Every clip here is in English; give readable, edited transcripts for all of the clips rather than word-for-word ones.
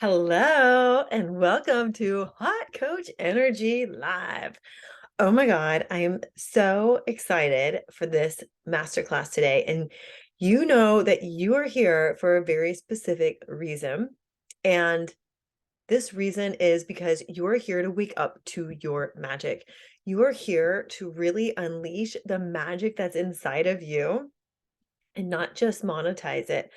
Hello and welcome to Hot Coach Energy Live. Oh my God, I am so excited for this masterclass today. And you know that you are here for a very specific reason. And this reason is because you are here to wake up to your magic. You are here to really unleash the magic that's inside of you and not just monetize it,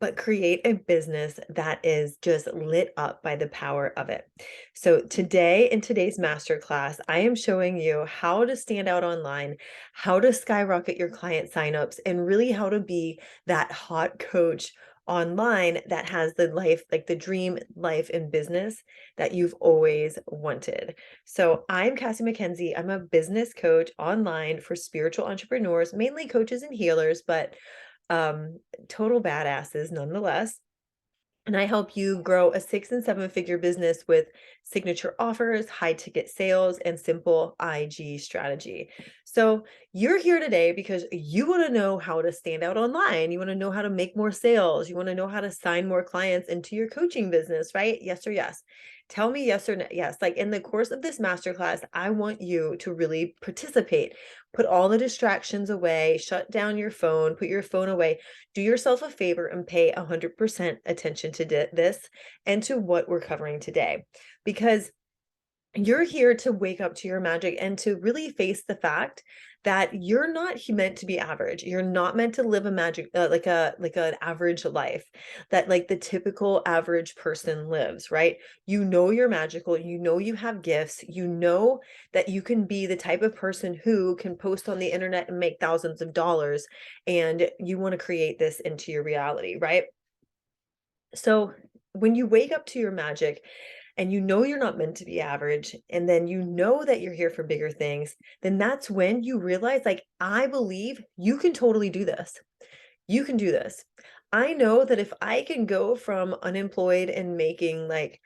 but create a business that is just lit up by the power of it. So today in today's masterclass, I am showing you how to stand out online, how to skyrocket your client signups, and really how to be that hot coach online that has the life, like the dream life and business that you've always wanted. So I'm Cassie McKenzie. I'm a business coach online for spiritual entrepreneurs, mainly coaches and healers, but total badasses nonetheless. And I help you grow a 6 and 7 figure business with signature offers, high ticket sales, and simple IG strategy. So you're here today because you want to know how to stand out online. You want to know how to make more sales. You want to know how to sign more clients into your coaching business, right? Yes or yes. Tell me yes or no. Yes. Like in the course of this masterclass, I want you to really participate. Put all the distractions away, shut down your phone, put your phone away, do yourself a favor and pay 100% attention to this and to what we're covering today, because you're here to wake up to your magic and to really face the fact that you're not meant to be average. You're not meant to live a magic like an average life that like the typical average person lives, right? You know you're magical, you know you have gifts, you know that you can be the type of person who can post on the internet and make thousands of dollars, and you want to create this into your reality, right? So when you wake up to your magic and you know you're not meant to be average, and then you know that you're here for bigger things, then that's when you realize, like, I believe you can totally do this. You can do this. I know that if I can go from unemployed and making like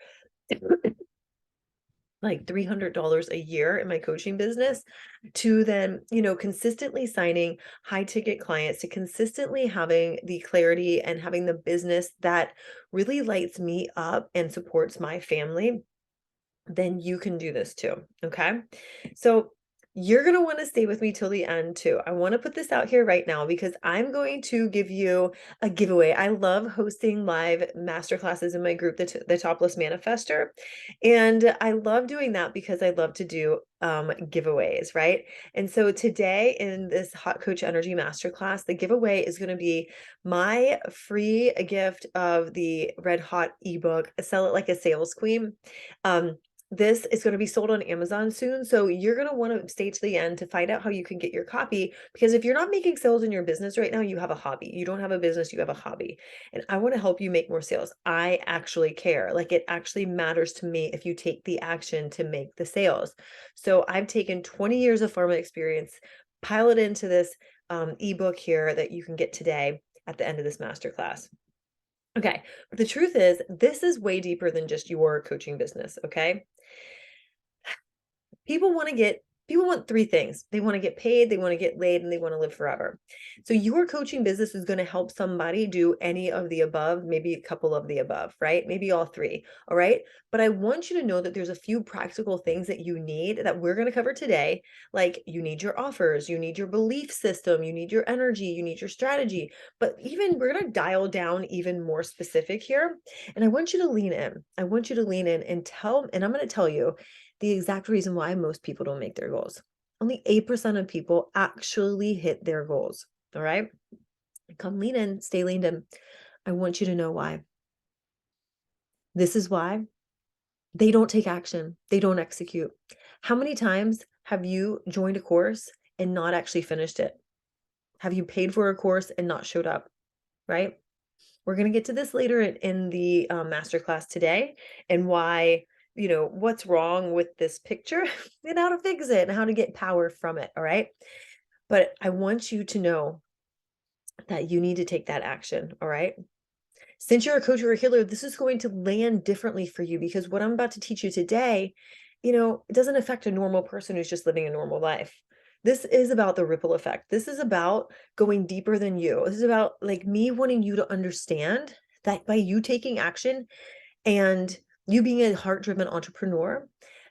$300 a year in my coaching business to then, consistently signing high ticket clients, to consistently having the clarity and having the business that really lights me up and supports my family, then you can do this too. Okay. So you're going to want to stay with me till the end too. I want to put this out here right now because I'm going to give you a giveaway. I love hosting live masterclasses in my group, the Topless Manifester. And I love doing that because I love to do giveaways, right? And so today in this Hot Coach Energy Masterclass, the giveaway is going to be my free gift of the Red Hot ebook, Sell It Like a Sales Queen. This is going to be sold on Amazon soon. So you're going to want to stay to the end to find out how you can get your copy. Because if you're not making sales in your business right now, you have a hobby. You don't have a business, you have a hobby. And I want to help you make more sales. I actually care. Like, it actually matters to me if you take the action to make the sales. So I've taken 20 years of pharma experience, pile it into this ebook here that you can get today at the end of this masterclass. Okay, but the truth is, this is way deeper than just your coaching business, okay? People want three things. They want to get paid, they want to get laid, and they want to live forever. So your coaching business is going to help somebody do any of the above, maybe a couple of the above, right? Maybe all three. All right. But I want you to know that there's a few practical things that you need that we're going to cover today. Like, you need your offers, you need your belief system, you need your energy, you need your strategy. But even we're going to dial down even more specific here. And I want you to lean in. I want you to lean in and I'm going to tell you the exact reason why most people don't make their goals. Only 8% of people actually hit their goals. All right. Come lean in, stay leaned in. I want you to know why. This is why they don't take action, they don't execute. How many times have you joined a course and not actually finished it? Have you paid for a course and not showed up? Right. We're going to get to this later in the masterclass today, and why, what's wrong with this picture and how to fix it and how to get power from it. All right. But I want you to know that you need to take that action. All right. Since you're a coach or a healer, this is going to land differently for you, because what I'm about to teach you today, it doesn't affect a normal person who's just living a normal life. This is about the ripple effect. This is about going deeper than you. This is about, like, me wanting you to understand that by you taking action and you being a heart-driven entrepreneur,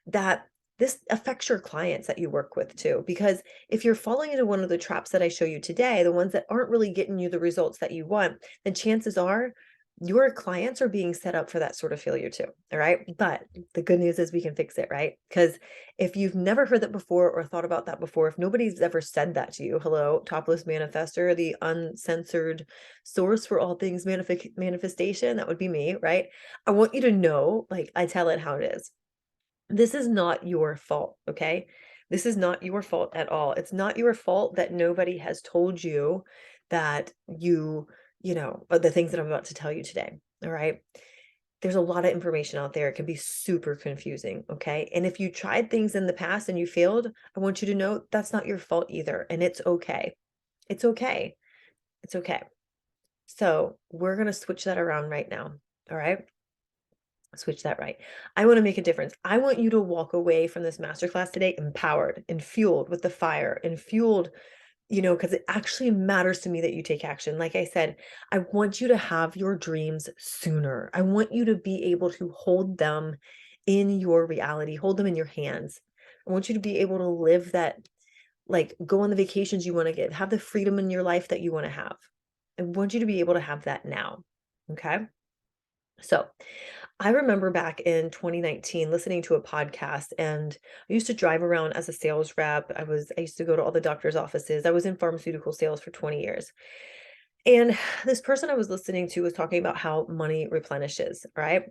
that this affects your clients that you work with too. Because if you're falling into one of the traps that I show you today, the ones that aren't really getting you the results that you want, then chances are your clients are being set up for that sort of failure too. All right. But the good news is we can fix it, right? Because if you've never heard that before or thought about that before, if nobody's ever said that to you, hello, topless manifester, the uncensored source for all things manifestation, that would be me, right? I want you to know, like I tell it how it is. This is not your fault, okay? This is not your fault at all. It's not your fault that nobody has told you that the things that I'm about to tell you today, all right? There's a lot of information out there. It can be super confusing, okay? And if you tried things in the past and you failed, I want you to know that's not your fault either, and it's okay. It's okay. It's okay. So, we're gonna switch that around right now, all right? Switch that right. I want to make a difference. I want you to walk away from this masterclass today empowered and fueled with the fire and fueled, because it actually matters to me that you take action. Like I said, I want you to have your dreams sooner. I want you to be able to hold them in your reality, hold them in your hands. I want you to be able to live that, like go on the vacations you want to get, have the freedom in your life that you want to have. I want you to be able to have that now. Okay. So, I remember back in 2019 listening to a podcast, and I used to drive around as a sales rep. I used to go to all the doctor's offices. I was in pharmaceutical sales for 20 years. And this person I was listening to was talking about how money replenishes, right?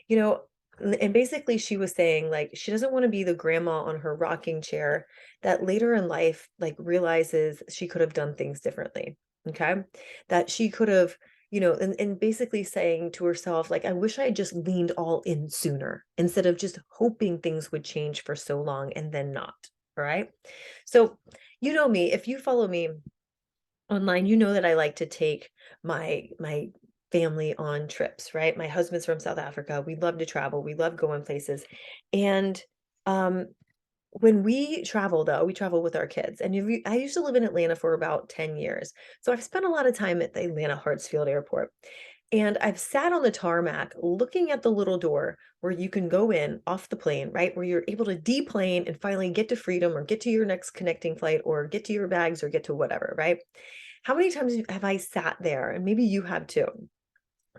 You know, and basically she was saying like she doesn't want to be the grandma on her rocking chair that later in life like realizes she could have done things differently. Okay? That she could have, and basically saying to herself like I wish I had just leaned all in sooner instead of just hoping things would change for so long and then not. All right? So, you know me, if you follow me online, you know that I like to take my family on trips, right? My husband's from South Africa. We love to travel. We love going places. And um when we travel though, we travel with our kids. And I used to live in Atlanta for about 10 years. So I've spent a lot of time at the Atlanta Hartsfield Airport. And I've sat on the tarmac looking at the little door where you can go in off the plane, right? Where you're able to deplane and finally get to freedom or get to your next connecting flight or get to your bags or get to whatever, right? How many times have I sat there, and maybe you have too?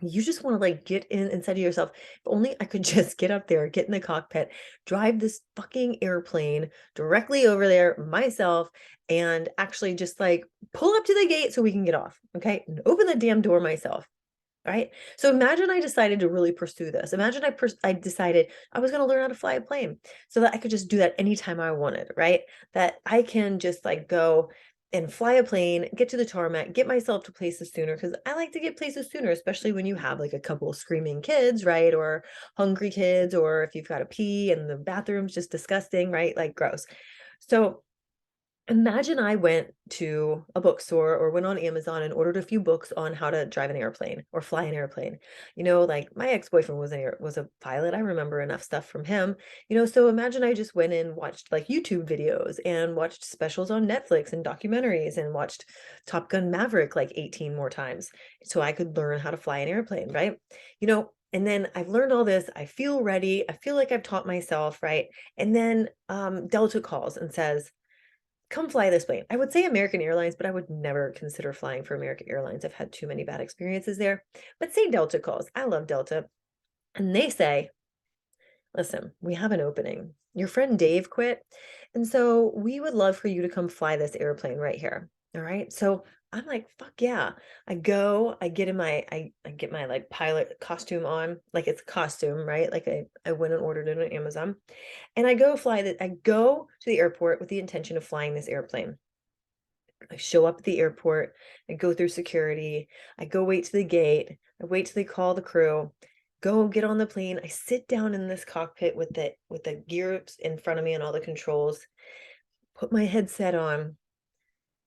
You just want to like get in and say to yourself, if only I could just get up there, get in the cockpit, drive this fucking airplane directly over there myself, and actually just like pull up to the gate so we can get off. Okay. And open the damn door myself. Right? So imagine I decided to really pursue this. Imagine I decided I was going to learn how to fly a plane so that I could just do that anytime I wanted, right? That I can just like go and fly a plane, get to the tarmac, get myself to places sooner because I like to get places sooner, especially when you have like a couple of screaming kids, right? Or hungry kids, or if you've got to pee and the bathroom's just disgusting, right? Like gross. So imagine I went to a bookstore or went on Amazon and ordered a few books on how to drive an airplane or fly an airplane. Like my ex-boyfriend was a pilot. I remember enough stuff from him. So imagine I just went and watched like YouTube videos and watched specials on Netflix and documentaries and watched Top Gun Maverick like 18 more times so I could learn how to fly an airplane, right? And then I've learned all this. I feel ready. I feel like I've taught myself, right? And then Delta calls and says, come fly this plane. I would say American Airlines, but I would never consider flying for American Airlines. I've had too many bad experiences there. But say Delta calls. I love Delta. And they say, listen, we have an opening. Your friend Dave quit. And so we would love for you to come fly this airplane right here. All right. So I'm like, fuck yeah. I get in I get my like pilot costume on, like it's a costume, right? Like I went and ordered it on Amazon. And I go to the airport with the intention of flying this airplane. I show up at the airport, I go through security, I go wait to the gate, I wait till they call the crew, go get on the plane. I sit down in this cockpit with the gears in front of me and all the controls, put my headset on,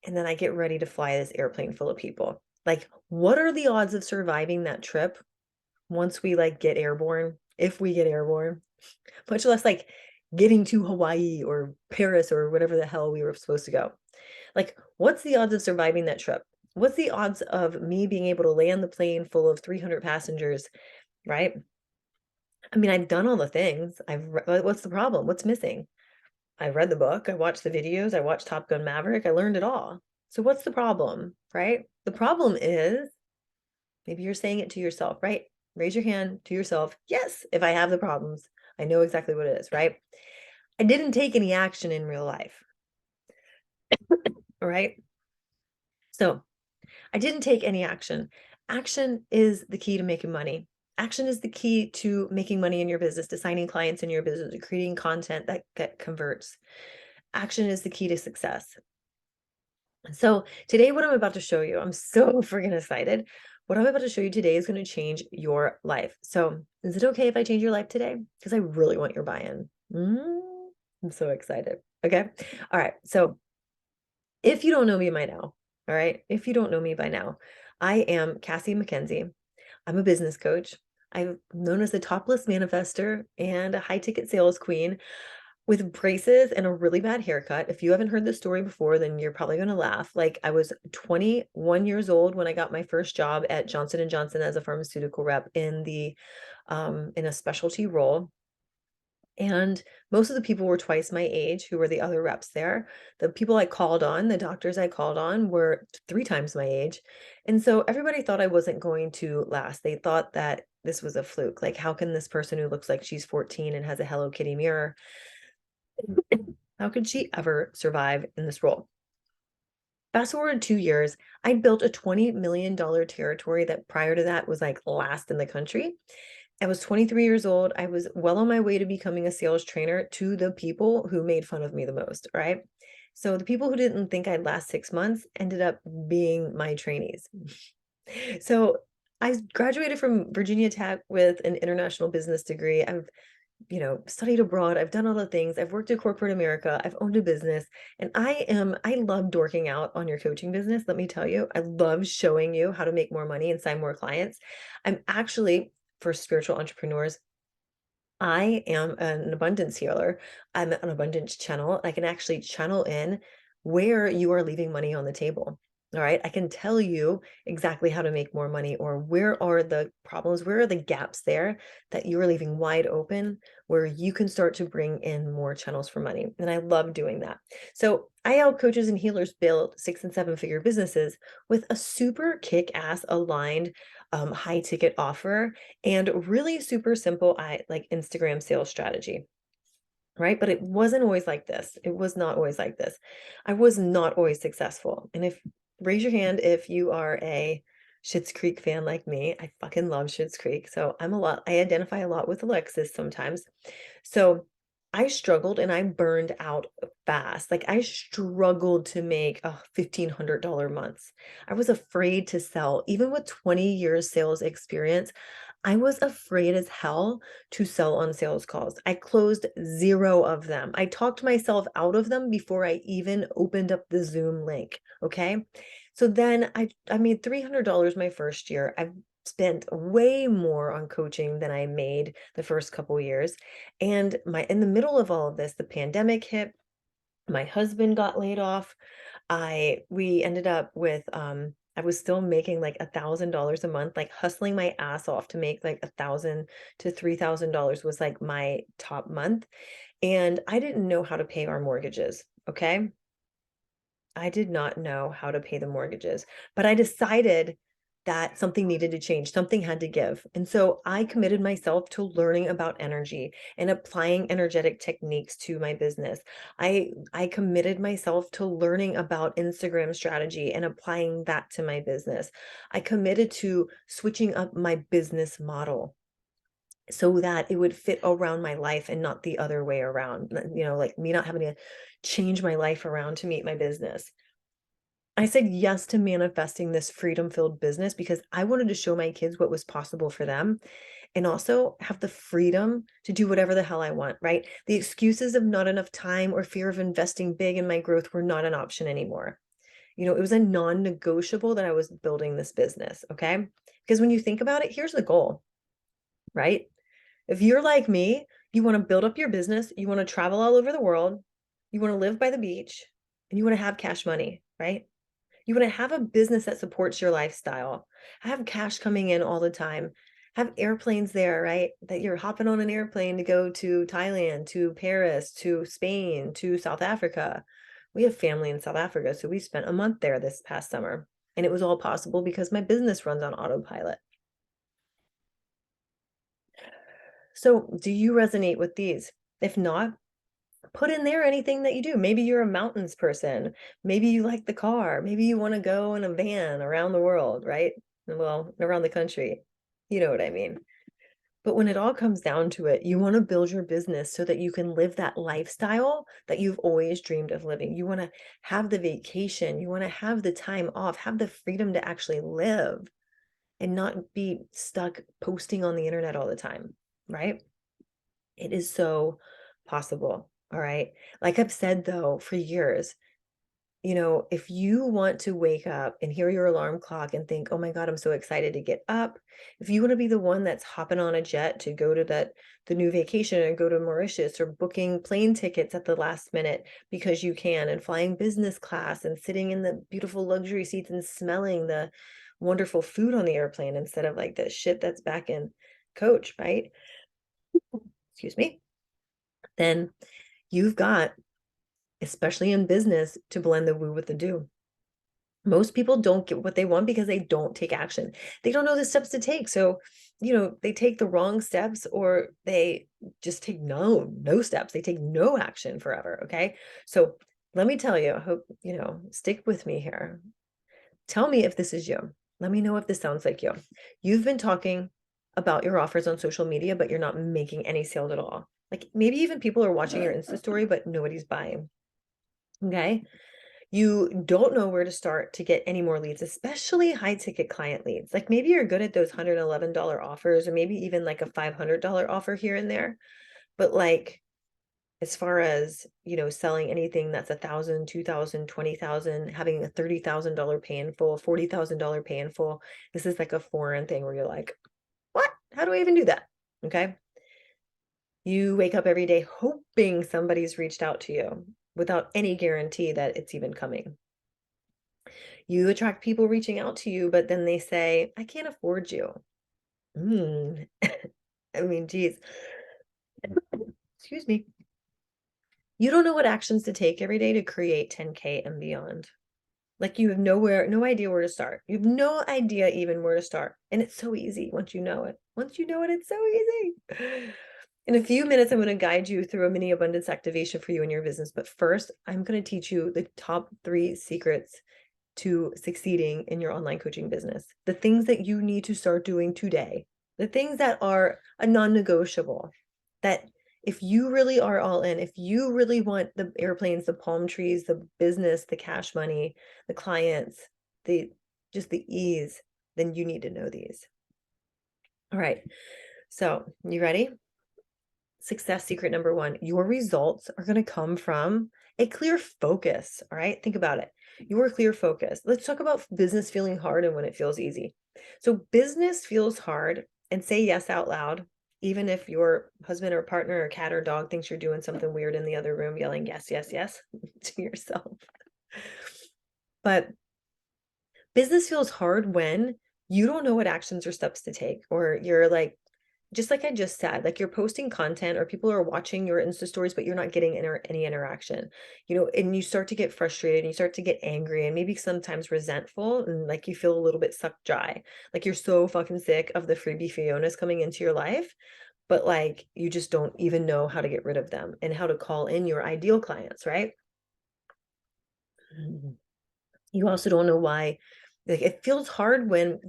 and then I get ready to fly this airplane full of people. Like, what are the odds of surviving that trip once we like get airborne? If we get airborne, much less like getting to Hawaii or Paris or whatever the hell we were supposed to go. Like, what's the odds of surviving that trip? What's the odds of me being able to land the plane full of 300 passengers, right? I mean, I've done all the things. What's the problem? What's missing? I read the book, I watched the videos, I watched Top Gun Maverick, I learned it all. So what's the problem, right? The problem is maybe you're saying it to yourself, right? Raise your hand to yourself. Yes, if I have the problems, I know exactly what it is, right? I didn't take any action in real life, all right? So I didn't take any action. Action is the key to making money. Action is the key to making money in your business, to signing clients in your business, to creating content that converts. Action is the key to success. So today, what I'm about to show you, I'm so freaking excited. What I'm about to show you today is going to change your life. So is it okay if I change your life today? Because I really want your buy-in. I'm so excited. Okay. All right. So if you don't know me by now, all right, if you don't know me by now, I am Cassie McKenzie. I'm a business coach. I'm known as a topless manifester and a high ticket sales queen with braces and a really bad haircut. If you haven't heard this story before, then you're probably going to laugh. Like, I was 21 years old when I got my first job at Johnson and Johnson as a pharmaceutical rep in a specialty role. And most of the people were twice my age who were the other reps there. The people I called on, the doctors I called on, were 3 times my age. And so everybody thought I wasn't going to last. They thought that this was a fluke. Like, how can this person who looks like she's 14 and has a Hello Kitty mirror, how could she ever survive in this role? Fast forward 2 years, I built a $20 million territory that prior to that was like last in the country. I was 23 years old. I was well on my way to becoming a sales trainer to the people who made fun of me the most, right? So the people who didn't think I'd last 6 months ended up being my trainees. So I graduated from Virginia Tech with an international business degree. I've studied abroad. I've done all the things. I've worked in corporate America. I've owned a business. And I love dorking out on your coaching business. Let me tell you, I love showing you how to make more money and sign more clients. I'm actually, for spiritual entrepreneurs, I am an abundance healer. I'm an abundance channel. I can actually channel in where you are leaving money on the table. All right. I can tell you exactly how to make more money, or where are the problems, where are the gaps there that you are leaving wide open, where you can start to bring in more channels for money. And I love doing that. So I help coaches and healers build 6 and 7 figure businesses with a super kick-ass aligned high ticket offer and really super simple like Instagram sales strategy, right? But it wasn't always like this. It was not always like this. I was not always successful. And if raise your hand if you are a Schitt's Creek fan like me. I fucking love Schitt's Creek. So I identify a lot with Alexis sometimes. So I struggled and I burned out fast. Like, I struggled to make a $1,500 months. I was afraid to sell. Even with 20 years sales experience, I was afraid as hell to sell on sales calls. I closed 0 of them. I talked myself out of them before I even opened up the Zoom link. Okay. So then I made $300 my first year. I've spent way more on coaching than I made the first couple years. And in the middle of all of this, the pandemic hit. My husband got laid off. We ended up with I was still making like $1,000 a month, like hustling my ass off to make like $1,000 to $3,000 was like my top month. And I didn't know how to pay our mortgages. Okay. I did not know how to pay the mortgages, but I decided that something needed to change, something had to give. And so I committed myself to learning about energy and applying energetic techniques to my business. I committed myself to learning about Instagram strategy and applying that to my business. I committed to switching up my business model so that it would fit around my life and not the other way around, like me not having to change my life around to meet my business. I said yes to manifesting this freedom-filled business because I wanted to show my kids what was possible for them and also have the freedom to do whatever the hell I want, right? The excuses of not enough time or fear of investing big in my growth were not an option anymore. It was a non-negotiable that I was building this business, okay? Because when you think about it, here's the goal, right? If you're like me, you want to build up your business, you want to travel all over the world, you want to live by the beach, and you want to have cash money, right? You want to have a business that supports your lifestyle, have cash coming in all the time, have airplanes there, right? That you're hopping on an airplane to go to Thailand, to Paris, to Spain, to South Africa. We have family in South Africa, so we spent a month there this past summer. And it was all possible because my business runs on autopilot. So, do you resonate with these? If not, put in there anything that you do. Maybe you're a mountains person. Maybe you like the car. Maybe you want to go in a van around the world, right? Well, around the country. You know what I mean. But when it all comes down to it, you want to build your business so that you can live that lifestyle that you've always dreamed of living. You want to have the vacation, you want to have the time off, have the freedom to actually live and not be stuck posting on the internet all the time, right? It is so possible. All right. Like I've said though, for years, if you want to wake up and hear your alarm clock and think, oh my God, I'm so excited to get up. If you want to be the one that's hopping on a jet to go to the new vacation and go to Mauritius or booking plane tickets at the last minute because you can and flying business class and sitting in the beautiful luxury seats and smelling the wonderful food on the airplane instead of like the shit that's back in coach, right? Excuse me. Then you've got, especially in business, to blend the woo with the do. Most people don't get what they want because they don't take action. They don't know the steps to take. So, they take the wrong steps or they just take no steps. They take no action forever. Okay. So let me tell you, I hope, stick with me here. Tell me if this is you. Let me know if this sounds like you. You've been talking about your offers on social media, but you're not making any sales at all. Like maybe even people are watching your Insta story, but nobody's buying. Okay. You don't know where to start to get any more leads, especially high ticket client leads. Like maybe you're good at those $111 offers, or maybe even like a $500 offer here and there. But like, as far as, selling anything that's 1,000, 2,000, 20,000, having a $30,000 pay in full, $40,000 pay in full, this is like a foreign thing where you're like, what? How do I even do that? Okay. You wake up every day hoping somebody's reached out to you without any guarantee that it's even coming. You attract people reaching out to you, but then they say, I can't afford you. I mean, geez. Excuse me. You don't know what actions to take every day to create 10K and beyond. Like you have no idea where to start. You have no idea even where to start. And it's so easy once you know it. Once you know it, it's so easy. In a few minutes, I'm going to guide you through a mini abundance activation for you in your business. But first, I'm going to teach you the top 3 secrets to succeeding in your online coaching business. The things that you need to start doing today, the things that are a non-negotiable, that if you really are all in, if you really want the airplanes, the palm trees, the business, the cash money, the clients, just the ease, then you need to know these. All right. So you ready? Success secret number 1, your results are going to come from a clear focus. All right. Think about it. Your clear focus. Let's talk about business feeling hard and when it feels easy. So business feels hard, and say yes out loud, even if your husband or partner or cat or dog thinks you're doing something weird in the other room, yelling yes, yes, yes to yourself. But business feels hard when you don't know what actions or steps to take, or you're like, just like I just said, like you're posting content or people are watching your Insta stories, but you're not getting any interaction, and you start to get frustrated and you start to get angry and maybe sometimes resentful, and like you feel a little bit sucked dry. Like you're so fucking sick of the freebie Fionas coming into your life, but like you just don't even know how to get rid of them and how to call in your ideal clients, right? You also don't know why. Like it feels hard when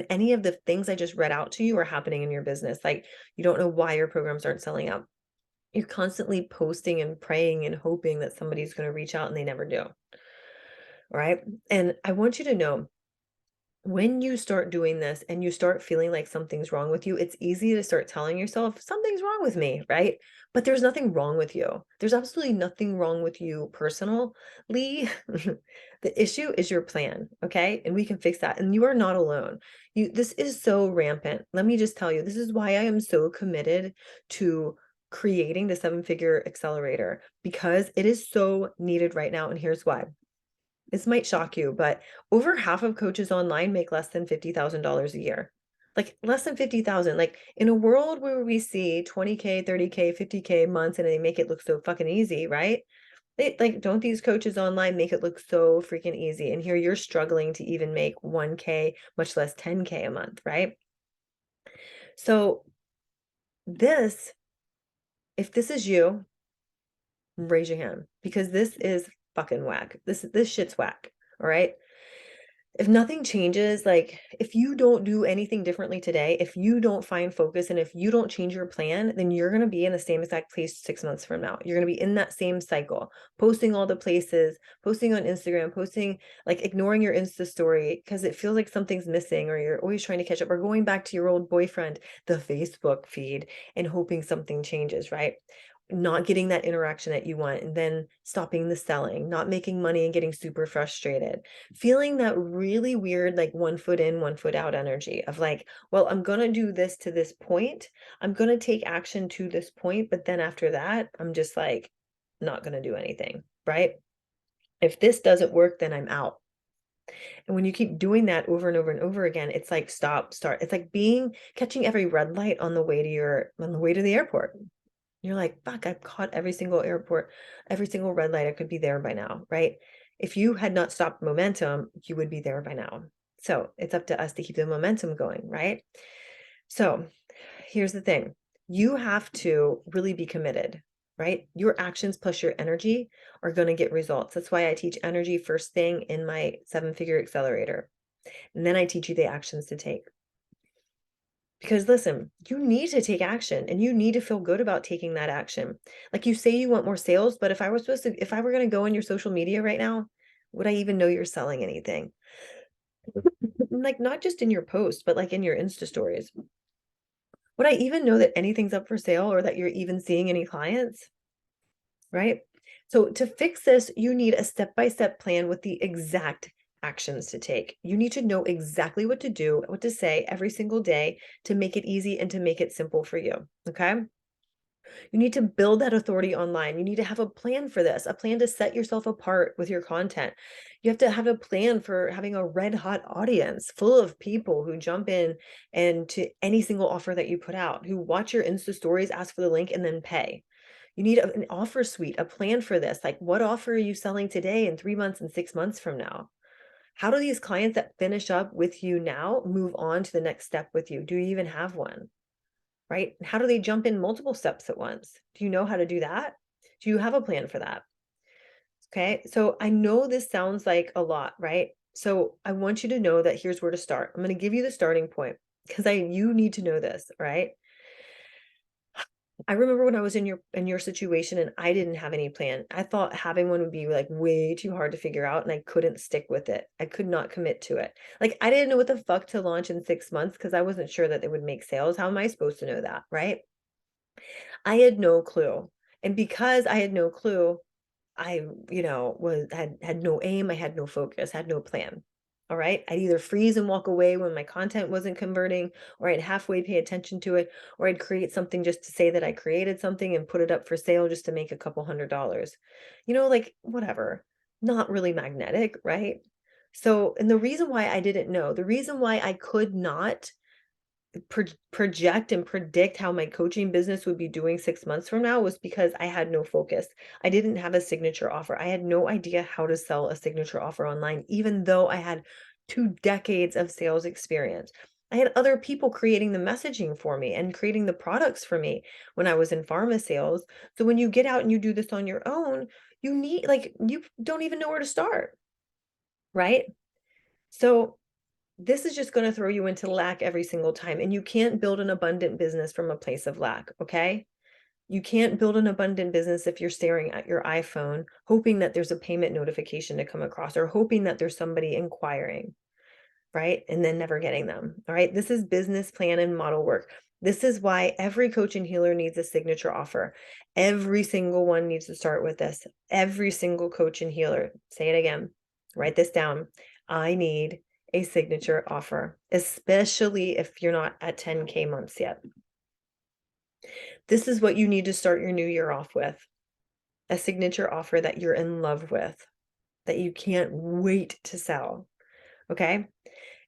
any of the things I just read out to you are happening in your business. Like you don't know why your programs aren't selling out. You're constantly posting and praying and hoping that somebody's going to reach out and they never do. All right. And I want you to know, when you start doing this and you start feeling like something's wrong with you, it's easy to start telling yourself something's wrong with me, right? But there's nothing wrong with you. There's absolutely nothing wrong with you personally. The issue is your plan, okay? And we can fix that. And you are not alone. This is so rampant. Let me just tell you, this is why I am so committed to creating the 7-figure accelerator, because it is so needed right now. And here's why. This might shock you, but over half of coaches online make less than $50,000 a year. like less than 50,000. Like in a world where we see 20K, 30K, 50K months and they make it look so fucking easy, right? They like, don't these coaches online make it look so freaking easy? And here you're struggling to even make 1K, much less 10K a month, right? So this, if this is you, raise your hand because this is fucking whack. This shit's whack. All right. If nothing changes, like if you don't do anything differently today, if you don't find focus and if you don't change your plan, then you're going to be in the same exact place 6 months from now. You're going to be in that same cycle, posting all the places, posting on Instagram, posting, like ignoring your Insta story because it feels like something's missing or you're always trying to catch up or going back to your old boyfriend, the Facebook feed, and hoping something changes, right? Not getting that interaction that you want, and then stopping the selling, not making money and getting super frustrated, feeling that really weird, like 1 foot in, 1 foot out energy of like, well, I'm going to do this to this point. I'm going to take action to this point. But then after that, I'm just like, not going to do anything, right? If this doesn't work, then I'm out. And when you keep doing that over and over and over again, it's like stop, start. It's like catching every red light on the way to the airport. You're like, fuck, I've caught every single airport, every single red light. I could be there by now, right? If you had not stopped momentum, you would be there by now. So it's up to us to keep the momentum going, right? So here's the thing. You have to really be committed, right? Your actions plus your energy are going to get results. That's why I teach energy first thing in my 7-figure accelerator. And then I teach you the actions to take. Because listen, you need to take action and you need to feel good about taking that action. Like you say you want more sales, but if I were going to go on your social media right now, would I even know you're selling anything? Like not just in your post, but like in your Insta stories. Would I even know that anything's up for sale or that you're even seeing any clients? Right? So to fix this, you need a step-by-step plan with the exact actions to take. You need to know exactly what to do, what to say every single day to make it easy and to make it simple for you. Okay. You need to build that authority online. You need to have a plan for this, a plan to set yourself apart with your content. You have to have a plan for having a red hot audience full of people who jump in and to any single offer that you put out, who watch your Insta stories, ask for the link, and then pay. You need an offer suite, a plan for this. Like, what offer are you selling today in 3 months and 6 months from now? How do these clients that finish up with you now move on to the next step with you? Do you even have one? Right? How do they jump in multiple steps at once? Do you know how to do that? Do you have a plan for that? Okay. So I know this sounds like a lot, right? So I want you to know that here's where to start. I'm going to give you the starting point because you need to know this, right? I remember when I was in your situation and I didn't have any plan. I thought having one would be like way too hard to figure out and I couldn't stick with it. I could not commit to it. Like I didn't know what the fuck to launch in 6 months because I wasn't sure that they would make sales. How am I supposed to know that, right? I had no clue. And because I had no clue, I, had no aim, I had no focus, had no plan. All right. I'd either freeze and walk away when my content wasn't converting, or I'd halfway pay attention to it, or I'd create something just to say that I created something and put it up for sale just to make a couple $100. Like whatever. Not really magnetic, right? So, and the reason why I didn't know, the reason why I could not project and predict how my coaching business would be doing 6 months from now was because I had no focus. I didn't have a signature offer. I had no idea how to sell a signature offer online, even though I had 2 decades of sales experience. I had other people creating the messaging for me and creating the products for me when I was in pharma sales. So when you get out and you do this on your own, you don't even know where to start, right? So this is just going to throw you into lack every single time. And you can't build an abundant business from a place of lack. Okay. You can't build an abundant business if you're staring at your iPhone, hoping that there's a payment notification to come across or hoping that there's somebody inquiring, right? And then never getting them. All right. This is business plan and model work. This is why every coach and healer needs a signature offer. Every single one needs to start with this. Every single coach and healer. Say it again. Write this down. I need a signature offer, especially if you're not at 10K months yet. This is what you need to start your new year off with. A signature offer that you're in love with, that you can't wait to sell. Okay.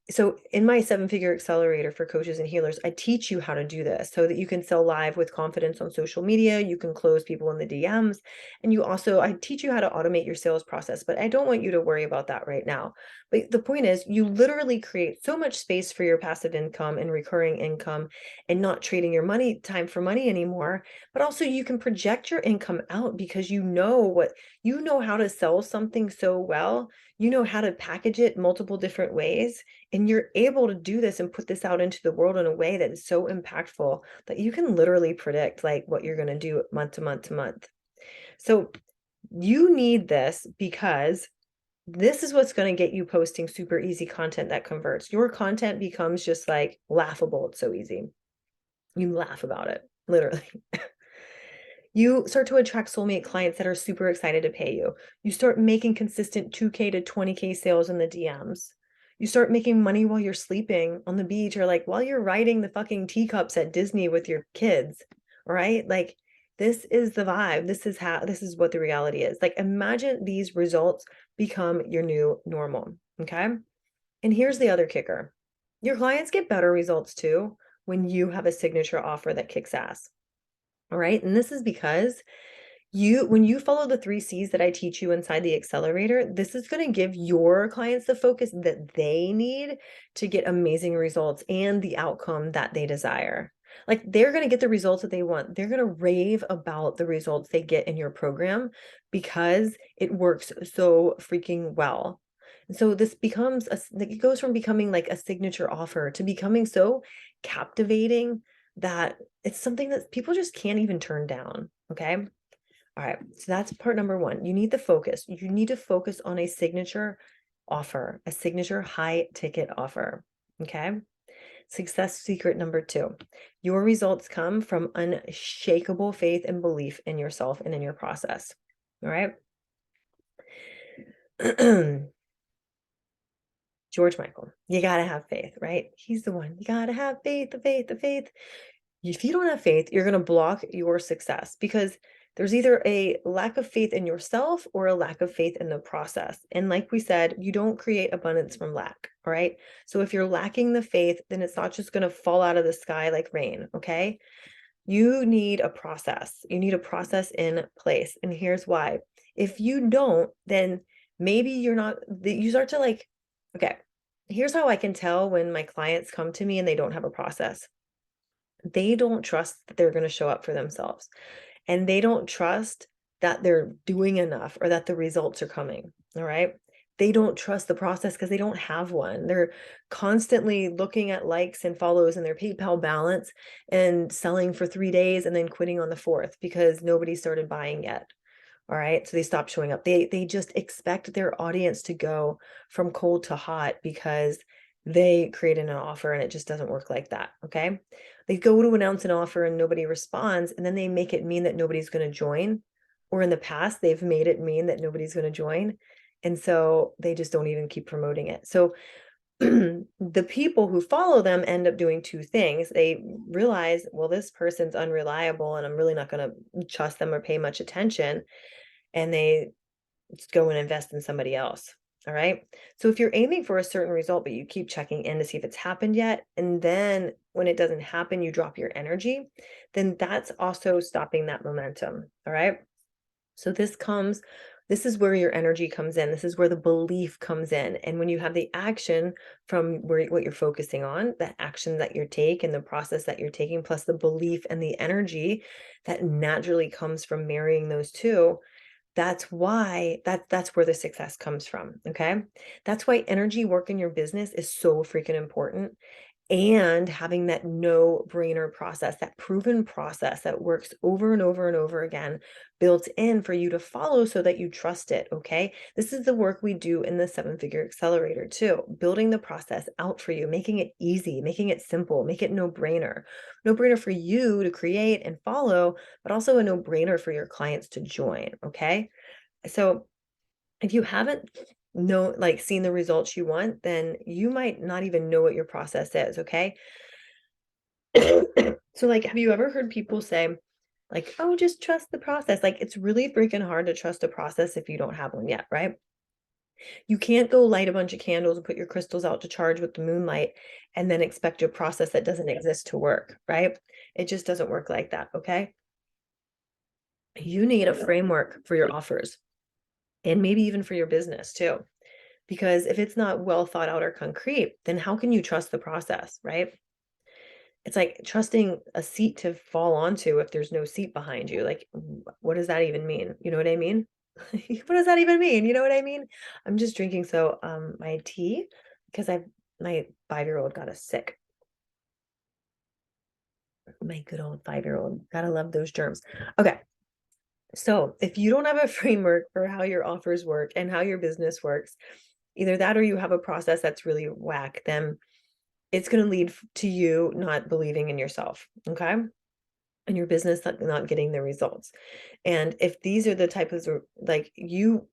So in my 7-figure accelerator for coaches and healers, I teach you how to do this so that you can sell live with confidence on social media. You can close people in the DMs. And I teach you how to automate your sales process, but I don't want you to worry about that right now. But the point is, you literally create so much space for your passive income and recurring income and not trading your money time for money anymore. But also you can project your income out because you know how to sell something so well. You know how to package it multiple different ways, and you're able to do this and put this out into the world in a way that is so impactful that you can literally predict like what you're going to do month to month to month. So you need this because this is what's going to get you posting super easy content that converts. Your content becomes just like laughable. It's so easy. You laugh about it, literally. You start to attract soulmate clients that are super excited to pay you. You start making consistent 2K to 20K sales in the DMs. You start making money while you're sleeping on the beach or like while you're riding the fucking teacups at Disney with your kids. All right. Like this is the vibe. This is what the reality is. Like imagine these results become your new normal. Okay. And here's the other kicker. Your clients get better results too when you have a signature offer that kicks ass. All right. And this is because when you follow the 3 C's that I teach you inside the accelerator, this is going to give your clients the focus that they need to get amazing results and the outcome that they desire. Like they're going to get the results that they want. They're going to rave about the results they get in your program because it works so freaking well. And so this becomes it goes from becoming like a signature offer to becoming so captivating that it's something that people just can't even turn down. Okay. All right. So that's part number one. You need the focus. You need to focus on a signature offer, a signature high ticket offer. Okay. Success secret number 2. Your results come from unshakable faith and belief in yourself and in your process. All right. George Michael, you got to have faith, right? He's the one. You got to have faith, the faith, the faith. If you don't have faith, you're going to block your success because there's either a lack of faith in yourself or a lack of faith in the process. And like we said, you don't create abundance from lack. All right. So if you're lacking the faith, then it's not just going to fall out of the sky like rain. Okay. You need a process. You need a process in place. And here's why. If you don't, then maybe you start to like, okay, here's how I can tell when my clients come to me and they don't have a process. They don't trust that they're going to show up for themselves. And they don't trust that they're doing enough or that the results are coming. All right. They don't trust the process because they don't have one. They're constantly looking at likes and follows in their PayPal balance and selling for 3 days and then quitting on the fourth because nobody started buying yet. All right. So they stop showing up. They just expect their audience to go from cold to hot because they created an offer and it just doesn't work like that. Okay. They go to announce an offer and nobody responds, and then they make it mean that nobody's going to join. Or in the past, they've made it mean that nobody's going to join. And so they just don't even keep promoting it. So the people who follow them end up doing 2 things. They realize, well, this person's unreliable and I'm really not going to trust them or pay much attention. And they go and invest in somebody else. All right. So if you're aiming for a certain result, but you keep checking in to see if it's happened yet, and then when it doesn't happen, you drop your energy, then that's also stopping that momentum. All right. So this is where your energy comes in. This is where the belief comes in. And when you have the action from what you're focusing on, the action that you take and the process that you're taking, plus the belief and the energy that naturally comes from marrying those two, that's why that's where the success comes from. Okay. That's why energy work in your business is so freaking important. And having that no-brainer process, that proven process that works over and over and over again, built in for you to follow so that you trust it. Okay. This is the work we do in the 7-figure accelerator too, building the process out for you, making it easy, making it simple, make it no-brainer for you to create and follow, but also a no-brainer for your clients to join. Okay. So if you haven't seen the results you want, then you might not even know what your process is. Okay. So like, have you ever heard people say like, oh, just trust the process? Like, it's really freaking hard to trust a process if you don't have one yet, right? You can't go light a bunch of candles and put your crystals out to charge with the moonlight and then expect a process that doesn't exist to work, right? It just doesn't work like that, okay? You need a framework for your offers and maybe even for your business too. Because if it's not well thought out or concrete, then how can you trust the process, right? It's like trusting a seat to fall onto if there's no seat behind you. Like, what does that even mean? You know what I mean? What does that even mean? You know what I mean? I'm just drinking my tea because my 5-year-old got us sick. My good old 5-year-old. Gotta love those germs. Okay. So if you don't have a framework for how your offers work and how your business works, either that or you have a process that's really whack, then it's going to lead to you not believing in yourself. Okay. And your business not getting the results. And if these are the type of like you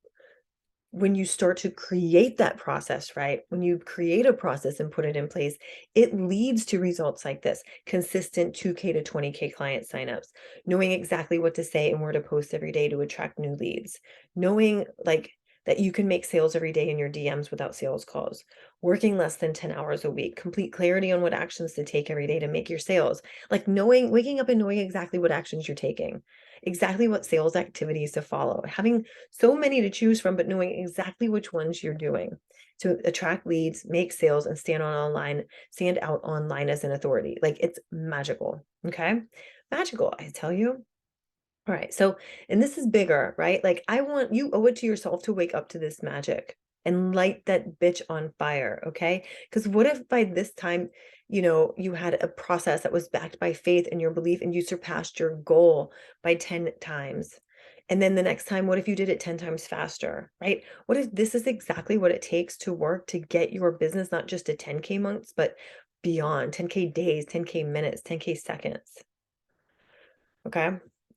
when you start to create that process, right? When you create a process and put it in place, it leads to results like this: consistent 2K to 20K client signups, knowing exactly what to say and where to post every day to attract new leads, knowing like that you can make sales every day in your DMs without sales calls, working less than 10 hours a week, complete clarity on what actions to take every day to make your sales, like knowing, waking up and knowing exactly what actions you're taking, exactly what sales activities to follow, having so many to choose from, but knowing exactly which ones you're doing to attract leads, make sales, and stand out online as an authority. Like it's magical. Okay. Magical, I tell you. All right. So, and this is bigger, right? Like I want you owe it to yourself to wake up to this magic and light that bitch on fire. Okay. Because what if by this time, you had a process that was backed by faith and your belief and you surpassed your goal by 10 times? And then the next time, what if you did it 10 times faster, right? What if this is exactly what it takes to work to get your business not just to 10K months, but beyond 10K days, 10K minutes, 10K seconds? Okay.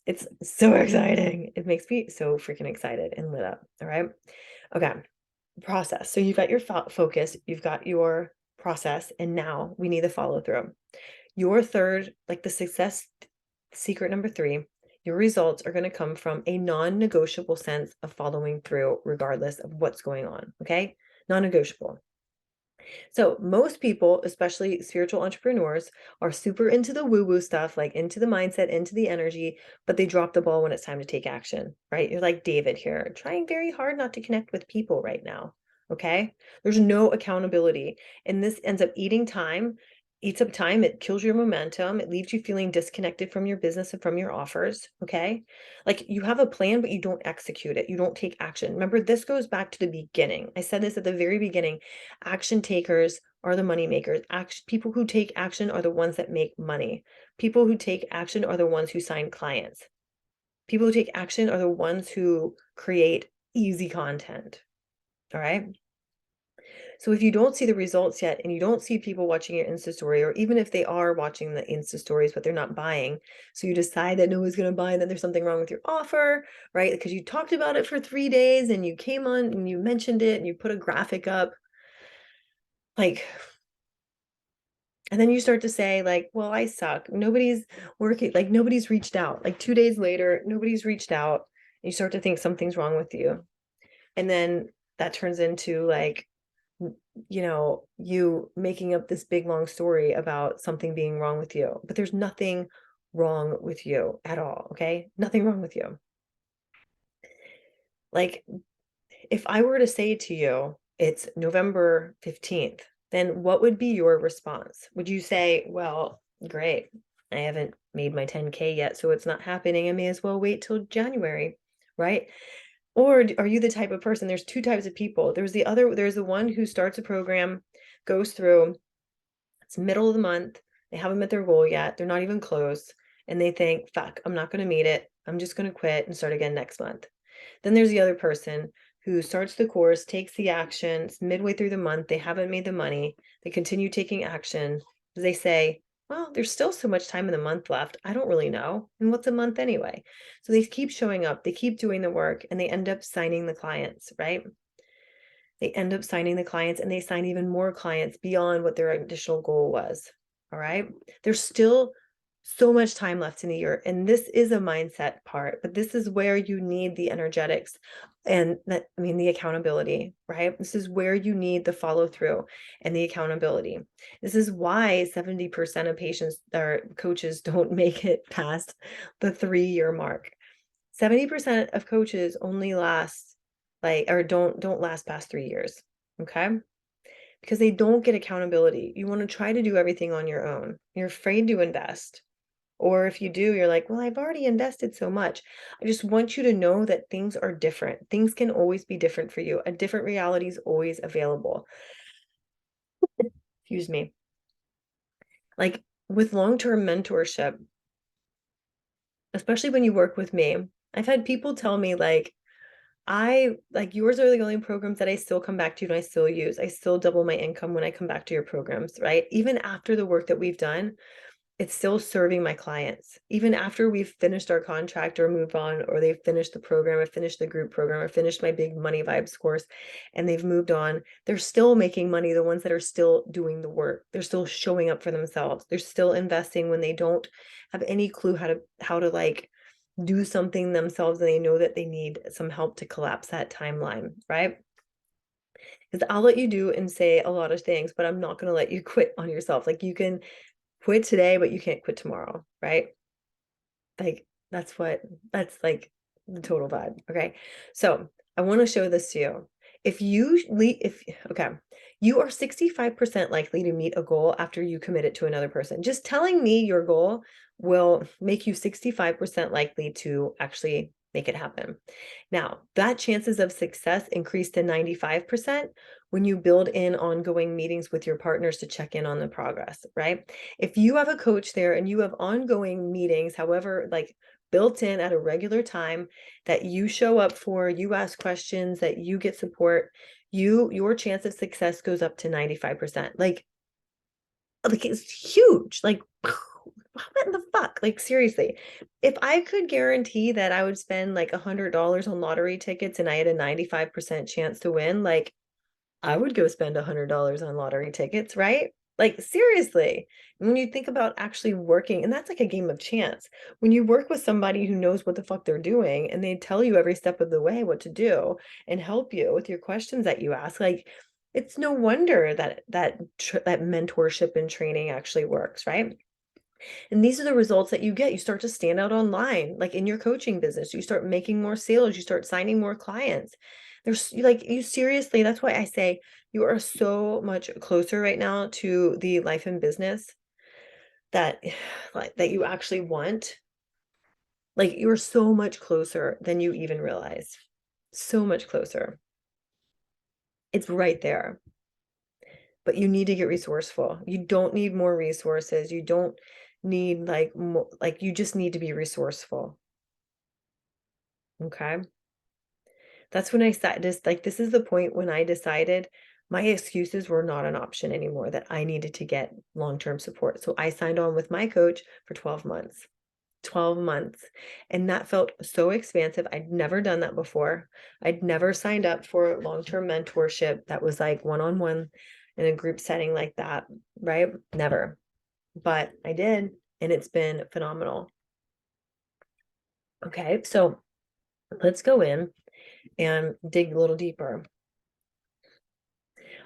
It's so exciting. It makes me so freaking excited and lit up. All right. Okay. Process. So you've got your focus, you've got your process, and now we need the follow through. Your third, like the success secret number 3, your results are going to come from a non negotiable sense of following through, regardless of what's going on. Okay. Non negotiable. So most people, especially spiritual entrepreneurs, are super into the woo-woo stuff, like into the mindset, into the energy, but they drop the ball when it's time to take action, right? You're like David here, trying very hard not to connect with people right now. Okay. There's no accountability. And this ends up eats up time. It kills your momentum. It leaves you feeling disconnected from your business and from your offers. Okay. Like you have a plan, but you don't execute it. You don't take action. Remember, this goes back to the beginning. I said this at the very beginning. Action takers are the money makers. People who take action are the ones that make money. People who take action are the ones who sign clients. People who take action are the ones who create easy content. All right. So if you don't see the results yet and you don't see people watching your Insta story, or even if they are watching the Insta stories, but they're not buying, so you decide that no one's going to buy, and then there's something wrong with your offer, right? Because you talked about it for 3 days and you came on and you mentioned it and you put a graphic up, like, and then you start to say like, well, I suck. Nobody's working, like nobody's reached out. Like 2 days later, nobody's reached out. And you start to think something's wrong with you. And then that turns into like, you making up this big long story about something being wrong with you, but there's nothing wrong with you at all. Okay. Nothing wrong with you. Like if I were to say to you, it's November 15th, then what would be your response? Would you say, well, great, I haven't made my 10K yet, so it's not happening. I may as well wait till January, right? Or are you the type of person? There's 2 types of people. There's the one who starts a program, goes through, it's middle of the month, they haven't met their goal yet, they're not even close, and they think, fuck, I'm not going to meet it. I'm just going to quit and start again next month. Then there's the other person who starts the course, takes the action, it's midway through the month, they haven't made the money, they continue taking action. They say, well, there's still so much time in the month left. I don't really know. And what's a month anyway? So they keep showing up, they keep doing the work, and they end up signing the clients, right? They end up signing the clients and they sign even more clients beyond what their additional goal was. All right. They're still so much time left in the year. And this is a mindset part, but this is where you need the energetics and the accountability, right? This is where you need the follow through and the accountability. This is why 70% of patients or coaches don't make it past the 3-year mark. 70% of coaches only last or don't last past 3 years. Okay? Because they don't get accountability. You want to try to do everything on your own. You're afraid to invest. Or if you do, you're like, well, I've already invested so much. I just want you to know that things are different. Things can always be different for you. A different reality is always available. Excuse me. Like with long-term mentorship, especially when you work with me, I've had people tell me yours are the only programs that I still come back to and I still use. I still double my income when I come back to your programs, right? Even after the work that we've done, it's still serving my clients. Even after we've finished our contract or moved on, or they've finished the program, or finished the group program, or finished my big money vibes course, and they've moved on, they're still making money. The ones that are still doing the work, they're still showing up for themselves. They're still investing when they don't have any clue how to do something themselves and they know that they need some help to collapse that timeline, right? Because I'll let you do and say a lot of things, but I'm not going to let you quit on yourself. Like you can quit today, but you can't quit tomorrow, right? Like that's like the total vibe. Okay. So I want to show this to you. Okay, you are 65% likely to meet a goal after you commit it to another person. Just telling me your goal will make you 65% likely to actually make it happen. Now, that chances of success increase to 95% when you build in ongoing meetings with your partners to check in on the progress, right? If you have a coach there and you have ongoing meetings, however, like built in at a regular time that you show up for, you ask questions, that you get support, your chance of success goes up to 95%. Like it's huge. Like what in the fuck? Like seriously. If I could guarantee that I would spend like $100 on lottery tickets and I had a 95% chance to win, like I would go spend $100 on lottery tickets, right? Like seriously. When you think about actually working, and that's like a game of chance. When you work with somebody who knows what the fuck they're doing and they tell you every step of the way what to do and help you with your questions that you ask, like it's no wonder that mentorship and training actually works, right? And these are the results that you get. You start to stand out online, like in your coaching business. You start making more sales, you start signing more clients. There's like you seriously, that's why I say you are so much closer right now to the life and business that that you actually want. Like you're so much closer than you even realize. So much closer. It's right there. But you need to get resourceful. You don't need more resources. You don't need like you just need to be resourceful. Okay. That's when I sat this like this is the point when I decided my excuses were not an option anymore, that I needed to get long-term support. So I signed on with my coach for 12 months. 12 months. And that felt so expansive. I'd never done that before. I'd never signed up for long-term mentorship that was like one-on-one in a group setting like that, right? Never. But I did, and it's been phenomenal. Okay, so let's go in and dig a little deeper.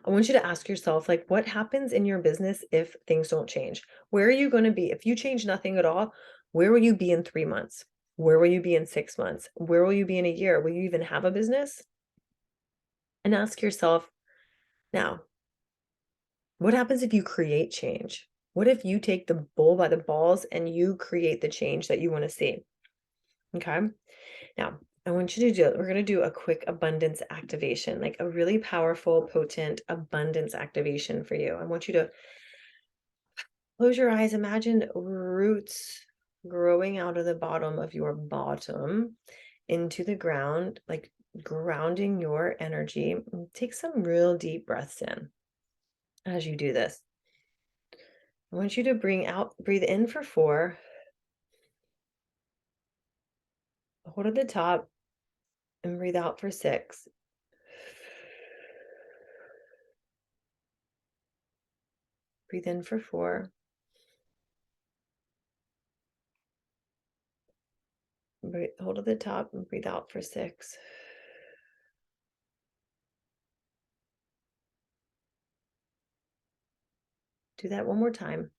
I want you to ask yourself, like, what happens in your business if things don't change? Where are you going to be? If you change nothing at all, where will you be in 3 months? Where will you be in 6 months? Where will you be in a year? Will you even have a business? And ask yourself, now, what happens if you create change? What if you take the bull by the balls and you create the change that you want to see? Okay. Now, I want you to we're going to do a quick abundance activation, like a really powerful, potent abundance activation for you. I want you to close your eyes. Imagine roots growing out of the bottom of your bottom into the ground, like grounding your energy. Take some real deep breaths in as you do this. I want you to breathe in for 4, hold at the top, and breathe out for 6. Breathe in for 4, Hold at the top and breathe out for 6. Do that one more time.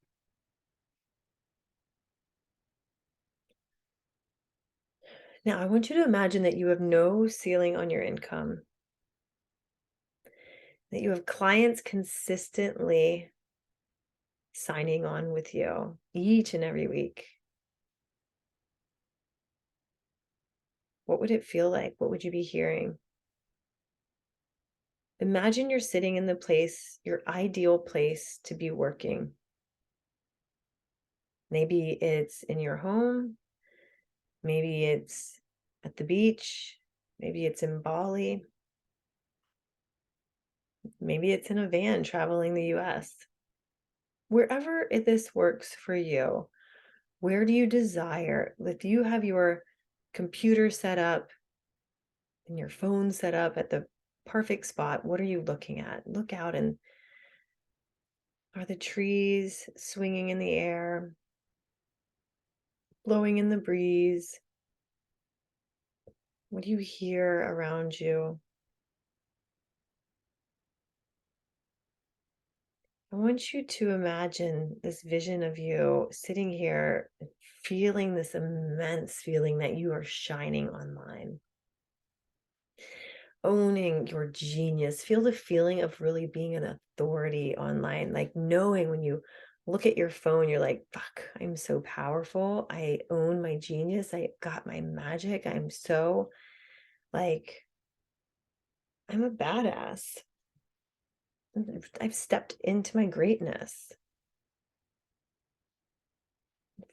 Now, I want you to imagine that you have no ceiling on your income, that you have clients consistently signing on with you each and every week. What would it feel like? What would you be hearing? Imagine you're sitting in the place, your ideal place to be working. Maybe it's in your home. Maybe it's at the beach. Maybe it's in Bali. Maybe it's in a van traveling the US. Wherever this works for you, where do you desire? If you have your computer set up and your phone set up at the perfect spot, what are you looking at? Look out, and are the trees swinging in the air, blowing in the breeze? What do you hear around you? I want you to imagine this vision of you sitting here, feeling this immense feeling that you are shining online, owning your genius. Feel the feeling of really being an authority online, like knowing when you look at your phone, you're like, fuck, I'm so powerful. I own my genius. I got my magic. I'm so like, I'm a badass. I've stepped into my greatness,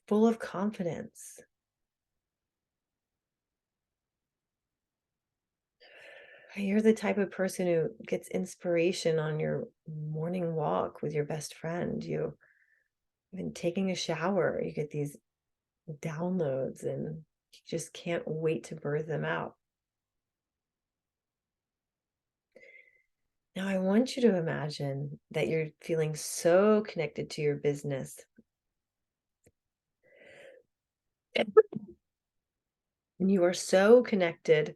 full of confidence. You're the type of person who gets inspiration on your morning walk with your best friend. You even taking a shower, you get these downloads and you just can't wait to birth them out. Now, I want you to imagine that you're feeling so connected to your business. And you are so connected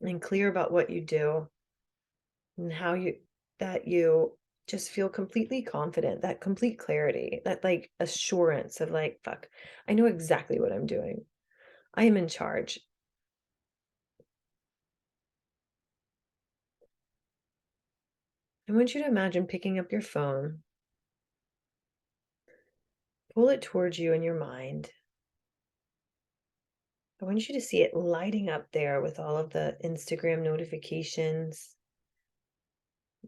and clear about what you do and how you just feel completely confident, that complete clarity, that like assurance of like, fuck, I know exactly what I'm doing. I am in charge. I want you to imagine picking up your phone, pull it towards you in your mind. I want you to see it lighting up there with all of the Instagram notifications,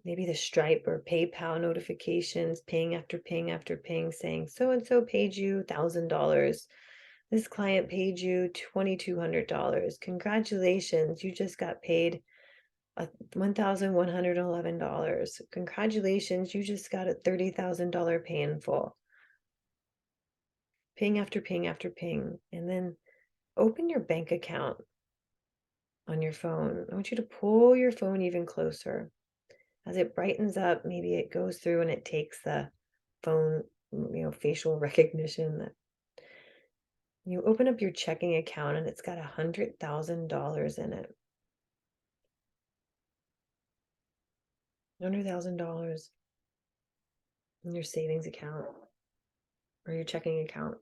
maybe the Stripe or PayPal notifications, ping after ping after ping, saying so and so paid you $1,000. This client paid you $2,200. Congratulations, you just got paid $1,111. Congratulations, you just got a $30,000 pay in full. Ping after ping after ping. And then open your bank account on your phone. I want you to pull your phone even closer. As it brightens up, maybe it goes through and it takes the phone, facial recognition. That you open up your checking account and it's got $100,000 in it. $100,000 in your savings account or your checking account.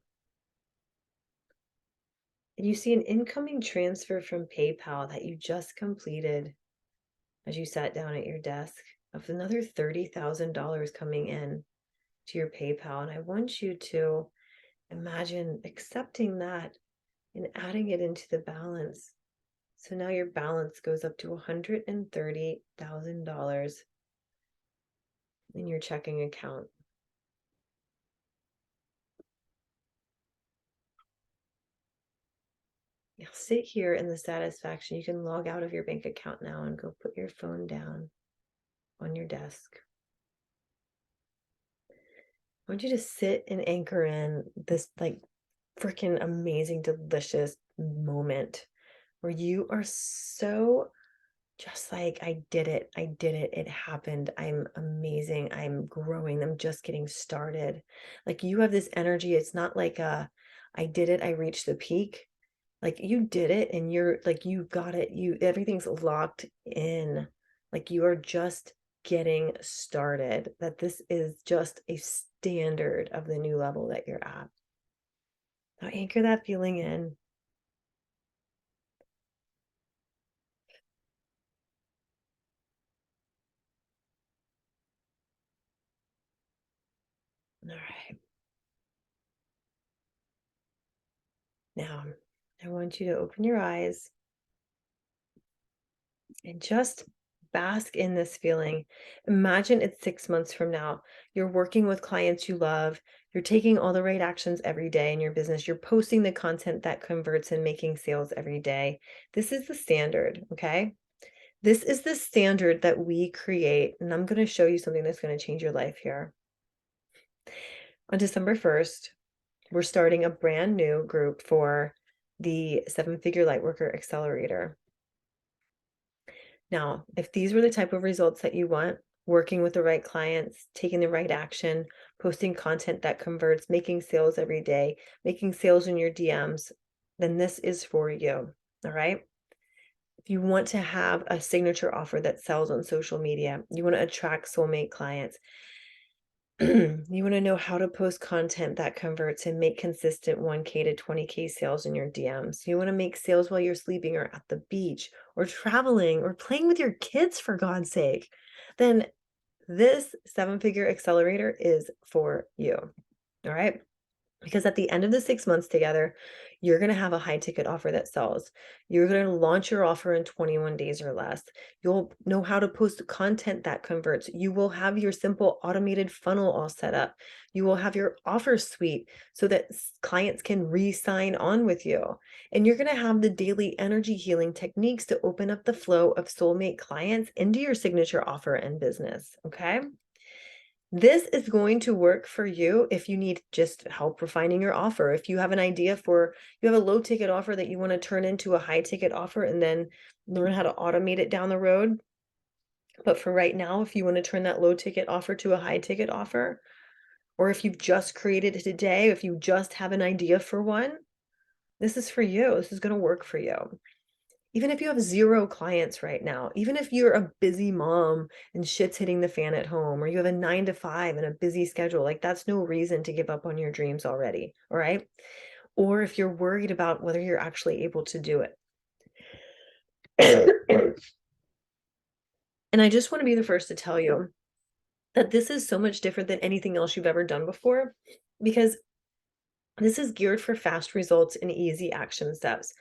And you see an incoming transfer from PayPal that you just completed as you sat down at your desk of another $30,000 coming in to your PayPal. And I want you to imagine accepting that and adding it into the balance. So now your balance goes up to $130,000 in your checking account. Now sit here in the satisfaction. You can log out of your bank account now and go put your phone down on your desk. I want you to sit and anchor in this like freaking amazing, delicious moment where you are so just like, I did it. I did it. It happened. I'm amazing. I'm growing. I'm just getting started. Like you have this energy. It's not like I did it. I reached the peak. Like you did it and you're like, you got it. Everything's locked in. Like you are just getting started, that this is just a standard of the new level that you're at. Now anchor that feeling in. All right. Now I want you to open your eyes and just bask in this feeling. Imagine it's 6 months from now. You're working with clients you love. You're taking all the right actions every day in your business. You're posting the content that converts and making sales every day. This is the standard, okay? This is the standard that we create. And I'm going to show you something that's going to change your life here. On December 1st, we're starting a brand new group for the 7-Figure Lightworker Accelerator. Now, if these were the type of results that you want, working with the right clients, taking the right action, posting content that converts, making sales every day, making sales in your DMs, then this is for you. All right. If you want to have a signature offer that sells on social media, you want to attract soulmate clients, you want to know how to post content that converts and make consistent 1K to 20K sales in your DMs. You want to make sales while you're sleeping or at the beach or traveling or playing with your kids, for God's sake. Then this 7-Figure Accelerator is for you. All right. Because at the end of the 6 months together, you're going to have a high ticket offer that sells. You're going to launch your offer in 21 days or less. You'll know how to post content that converts. You will have your simple automated funnel all set up. You will have your offer suite so that clients can re-sign on with you. And you're going to have the daily energy healing techniques to open up the flow of soulmate clients into your signature offer and business. Okay. This is going to work for you if you need just help refining your offer. If you have an idea you have a low ticket offer that you want to turn into a high ticket offer and then learn how to automate it down the road. But for right now, if you want to turn that low ticket offer to a high ticket offer, or if you've just created it today, if you just have an idea for one, this is for you. This is going to work for you. Even if you have 0 clients right now, even if you're a busy mom and shit's hitting the fan at home, or you have a 9 to 5 and a busy schedule, like that's no reason to give up on your dreams already. All right. Or if you're worried about whether you're actually able to do it. And I just want to be the first to tell you that this is so much different than anything else you've ever done before, because this is geared for fast results and easy action steps.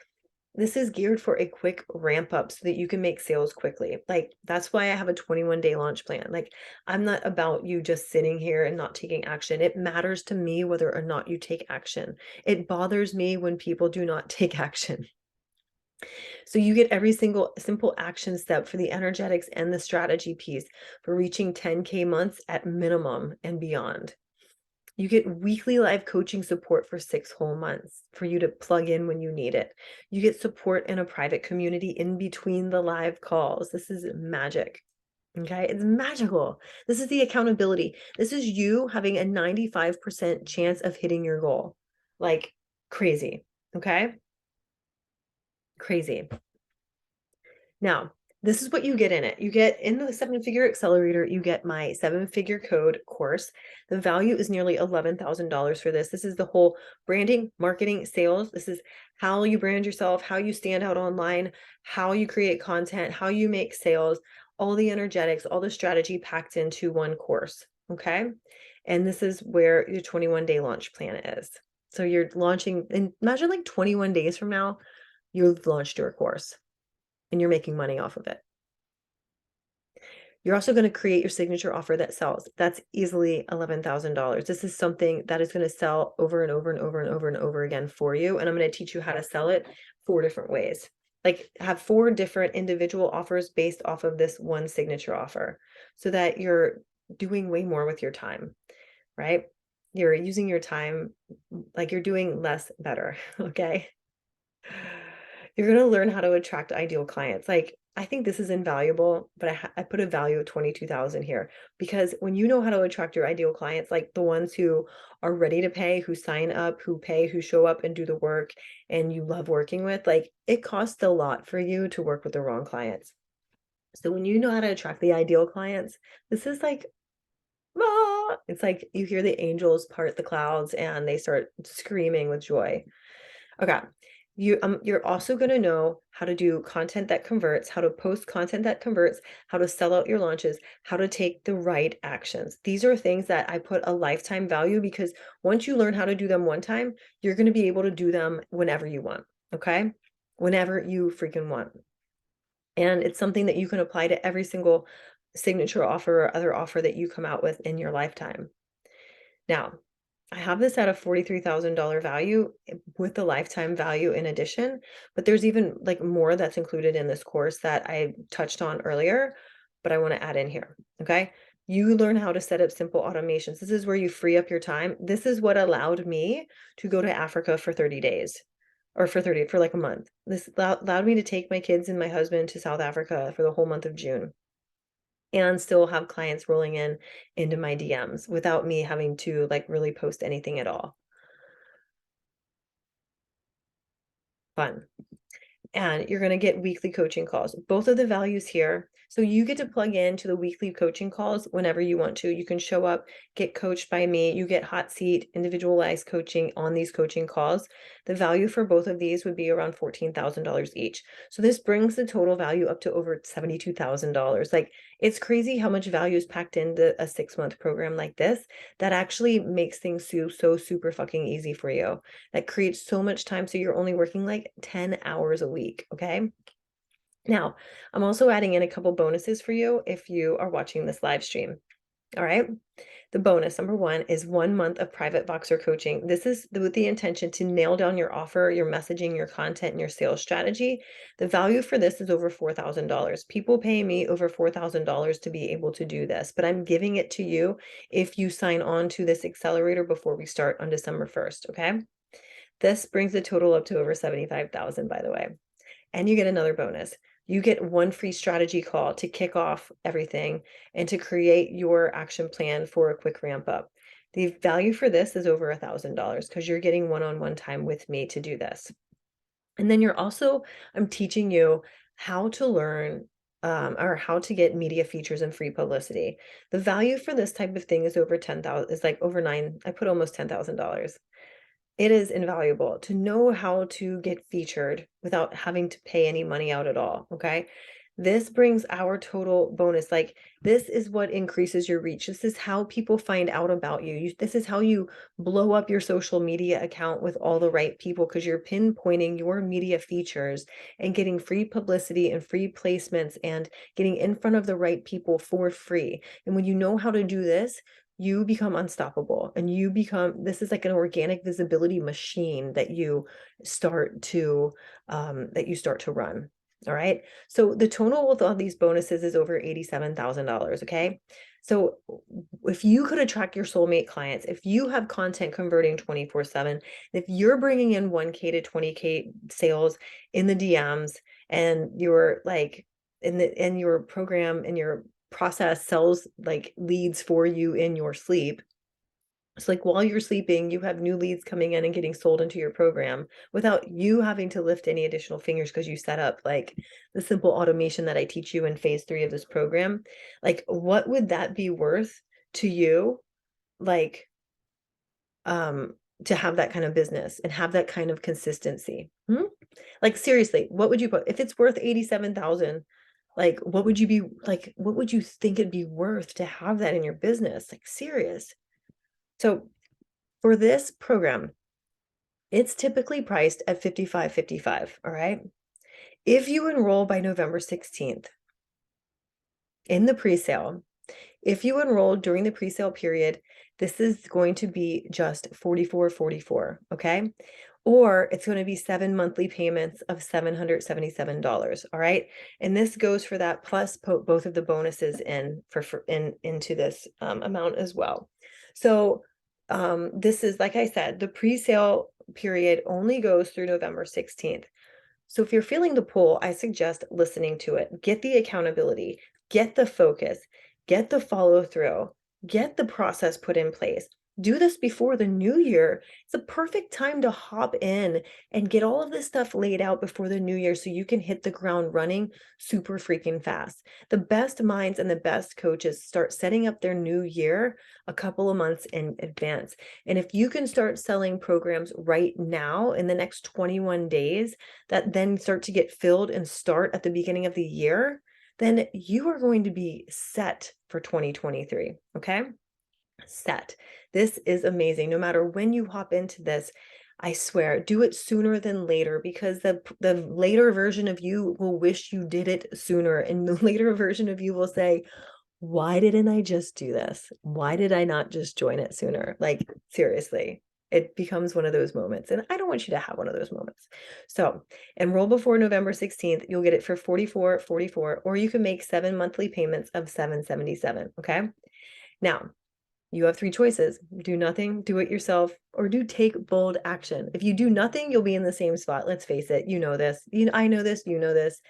This is geared for a quick ramp up so that you can make sales quickly. Like that's why I have a 21-day launch plan. Like I'm not about you just sitting here and not taking action. It matters to me whether or not you take action. It bothers me when people do not take action. So you get every single simple action step for the energetics and the strategy piece for reaching 10K months at minimum and beyond. You get weekly live coaching support for 6 whole months for you to plug in when you need it. You get support in a private community in between the live calls. This is magic. Okay. It's magical. This is the accountability. This is you having a 95% chance of hitting your goal. Like crazy. Okay. Crazy. Now, this is what you get in it. You get in the 7-Figure Accelerator, you get my 7-Figure Code course. The value is nearly $11,000 for this. This is the whole branding, marketing, sales. This is how you brand yourself, how you stand out online, how you create content, how you make sales, all the energetics, all the strategy packed into one course. Okay. And this is where your 21-day launch plan is. So you're launching, and imagine like 21 days from now, you've launched your course and you're making money off of it. You're also going to create your signature offer that sells. That's easily $11,000. This is something that is going to sell over and over and over and over and over again for you. And I'm going to teach you how to sell it 4 different ways. Like have 4 different individual offers based off of this one signature offer so that you're doing way more with your time, right? You're using your time like you're doing less better. Okay. You're going to learn how to attract ideal clients. Like, I think this is invaluable, but I put a value of 22,000 here because when you know how to attract your ideal clients, like the ones who are ready to pay, who sign up, who pay, who show up and do the work and you love working with, like it costs a lot for you to work with the wrong clients. So when you know how to attract the ideal clients, this is like, ah, it's like you hear the angels part the clouds and they start screaming with joy. Okay. You're also going to know how to do content that converts, how to post content that converts, how to sell out your launches, how to take the right actions. These are things that I put a lifetime value because once you learn how to do them one time, you're going to be able to do them whenever you want. Okay. Whenever you freaking want. And it's something that you can apply to every single signature offer or other offer that you come out with in your lifetime. Now, I have this at a $43,000 value with the lifetime value in addition, but there's even like more that's included in this course that I touched on earlier, but I want to add in here. Okay. You learn how to set up simple automations. This is where you free up your time. This is what allowed me to go to Africa for 30 days or for like a month. This allowed me to take my kids and my husband to South Africa for the whole month of June and still have clients rolling in into my DMs without me having to like really post anything at all. Fun. And you're going to get weekly coaching calls. Both of the values here. So you get to plug into the weekly coaching calls whenever you want to. You can show up, get coached by me. You get hot seat, individualized coaching on these coaching calls. The value for both of these would be around $14,000 each. So this brings the total value up to over $72,000. Like it's crazy how much value is packed into a 6-month program like this that actually makes things so super fucking easy for you. That creates so much time. So you're only working like 10 hours a week. Okay. Now, I'm also adding in a couple bonuses for you if you are watching this live stream. All right. The bonus number one is 1 month of private Voxer coaching. This is with the intention to nail down your offer, your messaging, your content, and your sales strategy. The value for this is over $4,000. People pay me over $4,000 to be able to do this, but I'm giving it to you if you sign on to this accelerator before we start on December 1st. Okay. This brings the total up to over 75,000, by the way. And you get another bonus. You get one free strategy call to kick off everything and to create your action plan for a quick ramp up. The value for this is over $1,000 because you're getting one-on-one time with me to do this. And then I'm teaching you how to learn or how to get media features and free publicity. The value for this type of thing is over 10,000, is like over nine, I put almost $10,000. It is invaluable to know how to get featured without having to pay any money out at all. Okay. This brings our total bonus. Like this is what increases your reach. This is how people find out about you. This is how you blow up your social media account with all the right people because you're pinpointing your media features and getting free publicity and free placements and getting in front of the right people for free. And when you know how to do this, you become unstoppable and this is like an organic visibility machine that you start to run. All right. So the total with all these bonuses is over $87,000. Okay. So if you could attract your soulmate clients, if you have content converting 24/7, if you're bringing in 1K to 20K sales in the DMs and you're like in your program and your process sells like leads for you in your sleep. It's like while you're sleeping, you have new leads coming in and getting sold into your program without you having to lift any additional fingers because you set up like the simple automation that I teach you in phase 3 of this program. Like, what would that be worth to you? Like, to have that kind of business and have that kind of consistency. Like, seriously, what would you put if it's worth 87,000? Like, what would you think it'd be worth to have that in your business? Like, serious. So for this program, it's typically priced at $55.55. All right. If you enroll by November 16th in the pre-sale, if you enroll during the pre-sale period, this is going to be just $44.44. Okay. Or it's going to be 7 monthly payments of $777. All right. And this goes for that plus both of the bonuses into this amount as well. So this is, like I said, the pre-sale period only goes through November 16th. So if you're feeling the pull, I suggest listening to it. Get the accountability, get the focus, get the follow through, get the process put in place. Do this before the new year. It's a perfect time to hop in and get all of this stuff laid out before the new year so you can hit the ground running super freaking fast. The best minds and the best coaches start setting up their new year a couple of months in advance. And if you can start selling programs right now in the next 21 days that then start to get filled and start at the beginning of the year, then you are going to be set for 2023. Okay. Set. This is amazing. No matter when you hop into this, I swear, do it sooner than later because the later version of you will wish you did it sooner. And the later version of you will say, why didn't I just do this? Why did I not just join it sooner? Like, seriously, it becomes one of those moments. And I don't want you to have one of those moments. So enroll before November 16th. You'll get it for $44.44, or you can make 7 monthly payments of $777. Okay. Now, you have 3 choices: do nothing, do it yourself, or do take bold action. If you do nothing, you'll be in the same spot. Let's face it. You know this. I know this. You know this.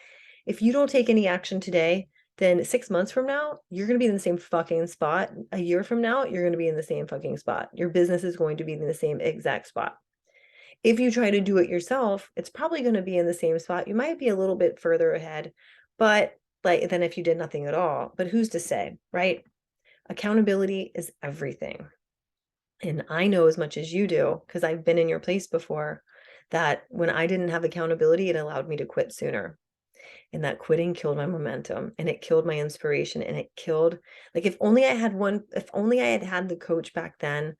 If you don't take any action today, then 6 months from now, you're going to be in the same fucking spot. A year from now, you're going to be in the same fucking spot. Your business is going to be in the same exact spot. If you try to do it yourself, it's probably going to be in the same spot. You might be a little bit further ahead, but like than if you did nothing at all. But who's to say, right? Accountability is everything. And I know as much as you do, because I've been in your place before, that when I didn't have accountability, it allowed me to quit sooner. And that quitting killed my momentum and it killed my inspiration and it killed, like, if only I had if only I had had the coach back then,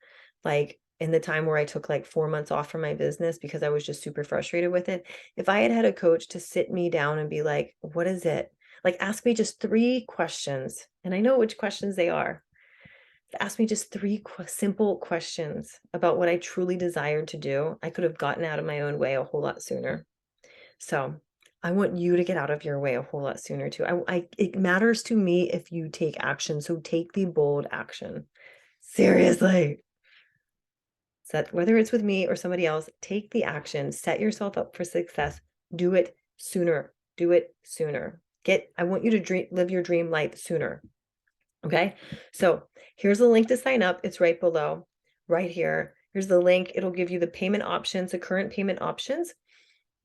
like in the time where I took like 4 months off from my business because I was just super frustrated with it. If I had had a coach to sit me down and be like, what is it? Like, ask me just 3 questions. And I know which questions they are. Ask me just 3 simple questions about what I truly desired to do. I could have gotten out of my own way a whole lot sooner. So I want you to get out of your way a whole lot sooner too. It matters to me if you take action. So take the bold action. Seriously. So whether it's with me or somebody else, take the action, set yourself up for success. Do it sooner. Do it sooner. I want you to live your dream life sooner. Okay. So here's the link to sign up. It's right below, right here. Here's the link. It'll give you the payment options, the current payment options.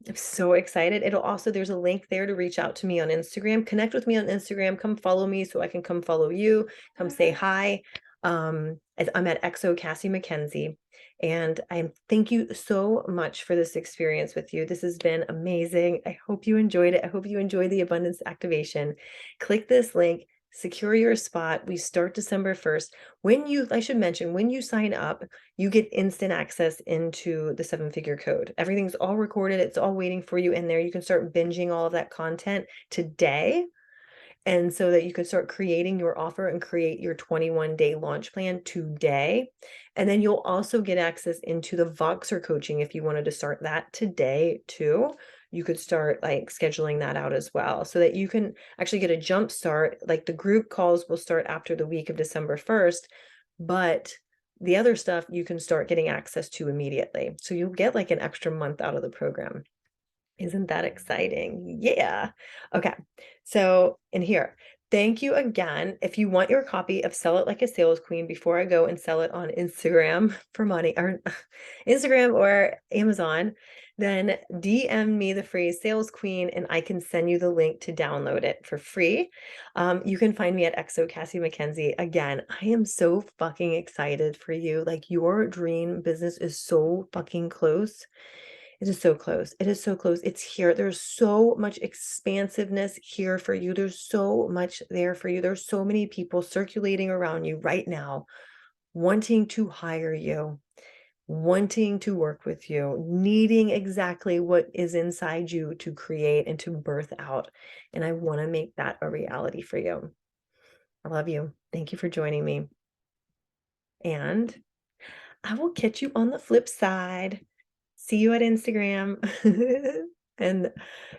I'm so excited. There's a link there to reach out to me on Instagram. Connect with me on Instagram. Come follow me so I can come follow you. Come say hi. I'm at XO Cassie McKenzie. And I thank you so much for this experience with you. This has been amazing. I hope you enjoyed it. I hope you enjoy the abundance activation. Click this link. Secure your spot. We start December 1st. I should mention, when you sign up, you get instant access into the 7-figure code. Everything's all recorded. It's all waiting for you in there. You can start binging all of that content today. And so that you can start creating your offer and create your 21-day launch plan today. And then you'll also get access into the Voxer coaching if you wanted to start that today too. You could start like scheduling that out as well so that you can actually get a jump start. Like the group calls will start after the week of December 1st, but the other stuff you can start getting access to immediately. So you'll get like an extra month out of the program. Isn't that exciting? Yeah. Okay. So in here, thank you again. If you want your copy of Sell It Like a Sales Queen before I go and sell it on Instagram for money, or Instagram or Amazon, then DM me the phrase Sales Queen and I can send you the link to download it for free. You can find me at XO Cassie McKenzie. Again, I am so fucking excited for you. Like, your dream business is so fucking close. It is so close. It is so close. It's here. There's so much expansiveness here for you. There's so much there for you. There's so many people circulating around you right now, wanting to hire you, wanting to work with you, needing exactly what is inside you to create and to birth out. And I want to make that a reality for you. I love you. Thank you for joining me. And I will catch you on the flip side. See you at Instagram. And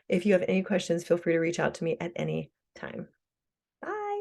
if you have any questions, feel free to reach out to me at any time.